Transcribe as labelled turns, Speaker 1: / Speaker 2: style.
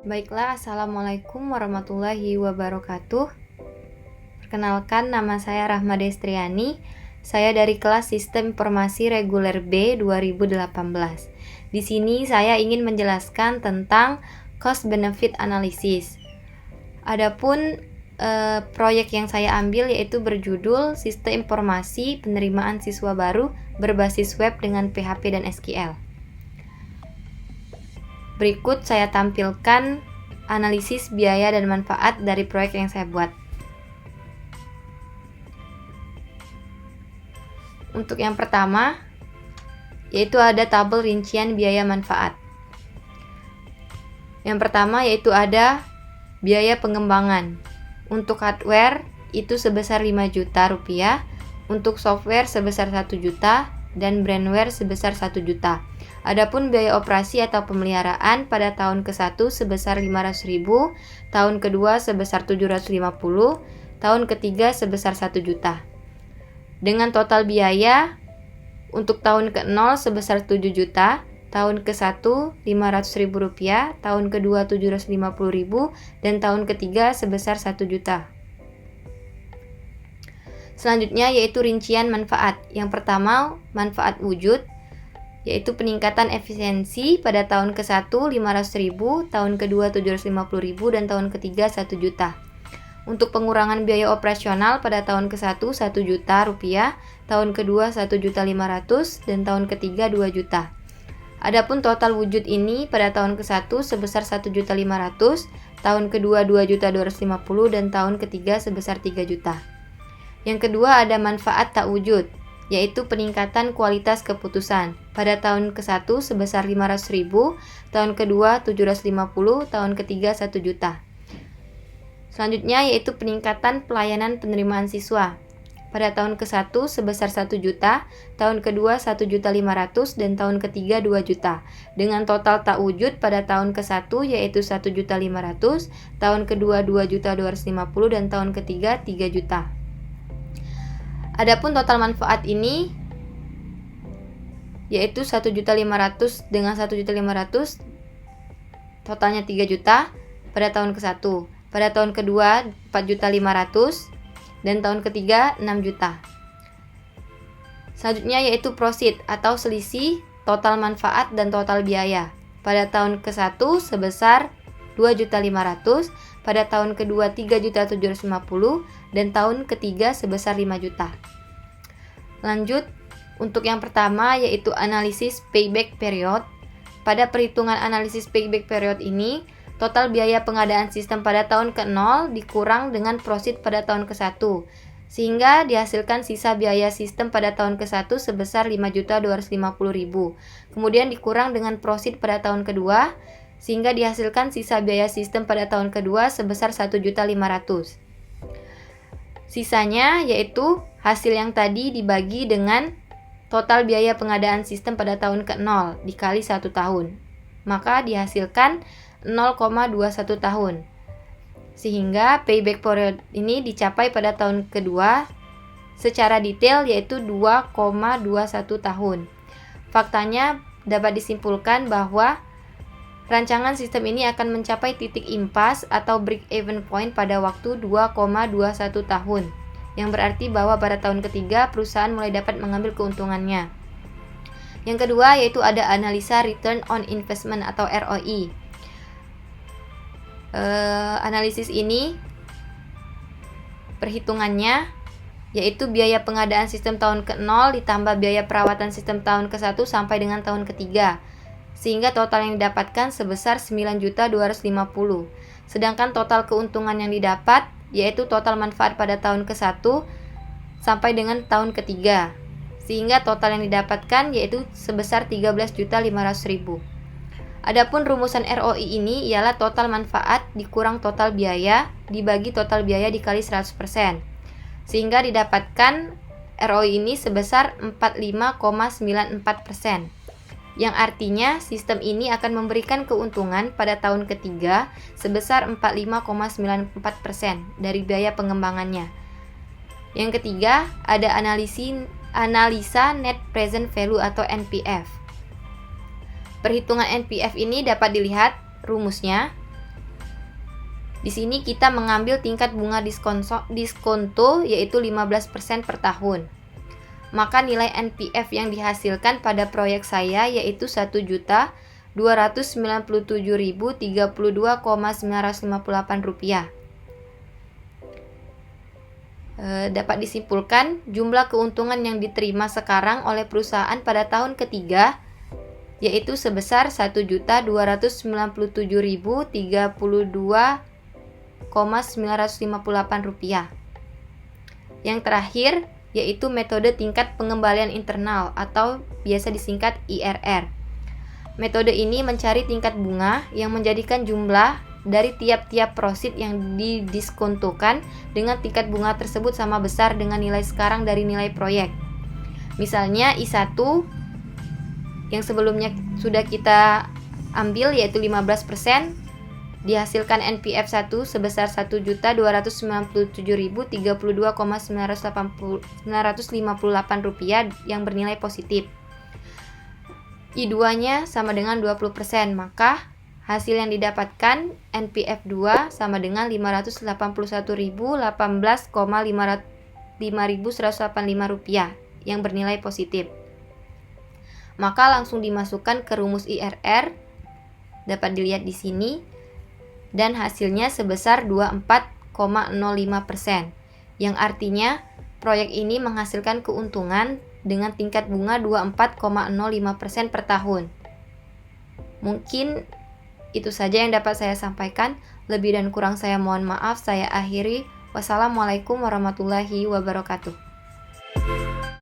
Speaker 1: Baiklah, Assalamualaikum warahmatullahi wabarakatuh. Perkenalkan, nama saya Rahma Destriani. Saya dari kelas Sistem Informasi Reguler B 2018. Di sini saya ingin menjelaskan tentang cost benefit analysis. Adapun proyek yang saya ambil yaitu berjudul Sistem Informasi Penerimaan Siswa Baru berbasis web dengan PHP dan SQL. Berikut saya tampilkan analisis biaya dan manfaat dari proyek yang saya buat. Untuk yang pertama, yaitu ada tabel rincian biaya manfaat. Yang pertama yaitu ada biaya pengembangan. Untuk hardware itu sebesar 5 juta rupiah, untuk software sebesar 1 juta, dan brandware sebesar 1 juta. Adapun biaya operasi atau pemeliharaan pada tahun ke-1 sebesar 500.000, tahun kedua sebesar 750, tahun ketiga sebesar 1 juta. Dengan total biaya untuk tahun ke-0 sebesar 7 juta, tahun ke-1 500.000 rupiah, tahun kedua 750.000, dan tahun ketiga sebesar 1 juta. Selanjutnya yaitu rincian manfaat. Yang pertama, manfaat wujud, yaitu peningkatan efisiensi pada tahun ke-1 500.000, tahun kedua 750.000, dan tahun ketiga 1 juta. Untuk pengurangan biaya operasional pada tahun ke-1 1 juta rupiah, tahun kedua 1.500.000, dan tahun ketiga 2 juta. Adapun total wujud ini pada tahun ke-1 sebesar 1.500.000, tahun kedua 2.250.000, dan tahun ketiga sebesar 3 juta. Yang kedua ada manfaat tak wujud, yaitu peningkatan kualitas keputusan. Pada tahun ke-1 sebesar 500.000, tahun kedua 750, tahun ketiga 1 juta. Selanjutnya yaitu peningkatan pelayanan penerimaan siswa. Pada tahun ke-1 sebesar 1 juta, tahun kedua 1.500.000, dan tahun ketiga 2 juta. Dengan total tak wujud pada tahun ke-1 yaitu 1.500.000, tahun kedua 2.250.000, dan tahun ketiga 3 juta. Adapun total manfaat ini yaitu 1.500.000 dengan 1.500.000 totalnya 3 juta pada tahun ke-1. Pada tahun kedua 4.500.000 dan tahun ketiga 6 juta. Selanjutnya yaitu prosit atau selisih total manfaat dan total biaya. Pada tahun ke-1 sebesar 2.500.000, pada tahun kedua 3.750.000, dan tahun ketiga sebesar 5 juta. Lanjut, untuk yang pertama yaitu analisis payback period. Pada perhitungan analisis payback period ini, total biaya pengadaan sistem pada tahun ke-0 dikurang dengan prosit pada tahun ke-1, sehingga dihasilkan sisa biaya sistem pada tahun ke-1 sebesar 5.250.000. Kemudian dikurang dengan prosit pada tahun kedua, sehingga dihasilkan sisa biaya sistem pada tahun kedua sebesar 1.500.000. Sisanya yaitu hasil yang tadi dibagi dengan total biaya pengadaan sistem pada tahun ke-0 dikali 1 tahun. Maka dihasilkan 0,21 tahun. Sehingga payback period ini dicapai pada tahun kedua secara detail yaitu 2,21 tahun. Faktanya dapat disimpulkan bahwa rancangan sistem ini akan mencapai titik impas atau break-even point pada waktu 2,21 tahun, yang berarti bahwa pada tahun ketiga perusahaan mulai dapat mengambil keuntungannya. Yang kedua yaitu ada analisa return on investment atau ROI. Analisis ini perhitungannya yaitu biaya pengadaan sistem tahun ke-0 ditambah biaya perawatan sistem tahun ke-1 sampai dengan tahun ketiga, sehingga total yang didapatkan sebesar 9.250.000. Sedangkan total keuntungan yang didapat yaitu total manfaat pada tahun ke-1 sampai dengan tahun ketiga, sehingga total yang didapatkan yaitu sebesar 13.500.000. Adapun rumusan ROI ini ialah total manfaat dikurang total biaya dibagi total biaya dikali 100%, sehingga didapatkan ROI ini sebesar 45,94%. Yang artinya sistem ini akan memberikan keuntungan pada tahun ketiga sebesar 45,94% dari biaya pengembangannya. Yang ketiga, ada analisa net present value atau NPV. Perhitungan NPV ini dapat dilihat rumusnya, Di sini kita mengambil tingkat bunga diskonto yaitu 15% per tahun. Maka nilai NPF yang dihasilkan pada proyek saya yaitu 1.297.032,958 rupiah. Dapat disimpulkan, jumlah keuntungan yang diterima sekarang oleh perusahaan pada tahun ketiga yaitu sebesar 1.297.032,958 rupiah. Yang terakhir yaitu metode tingkat pengembalian internal atau biasa disingkat IRR. Metode ini mencari tingkat bunga yang menjadikan jumlah dari tiap-tiap prosit yang didiskontokan dengan tingkat bunga tersebut sama besar dengan nilai sekarang dari nilai proyek. Misalnya I1 yang sebelumnya sudah kita ambil yaitu 15%, dihasilkan NPF 1 sebesar 1.297.032,958 rupiah yang bernilai positif. I2-nya sama dengan 20%, maka hasil yang didapatkan NPF 2 sama dengan 581.018,5185 rupiah yang bernilai positif. Maka langsung dimasukkan ke rumus IRR, dapat dilihat di sini, dan hasilnya sebesar 24,05%, yang artinya proyek ini menghasilkan keuntungan dengan tingkat bunga 24,05% per tahun. Mungkin itu saja yang dapat saya sampaikan. Lebih dan kurang saya mohon maaf. Saya akhiri. Wassalamualaikum warahmatullahi wabarakatuh.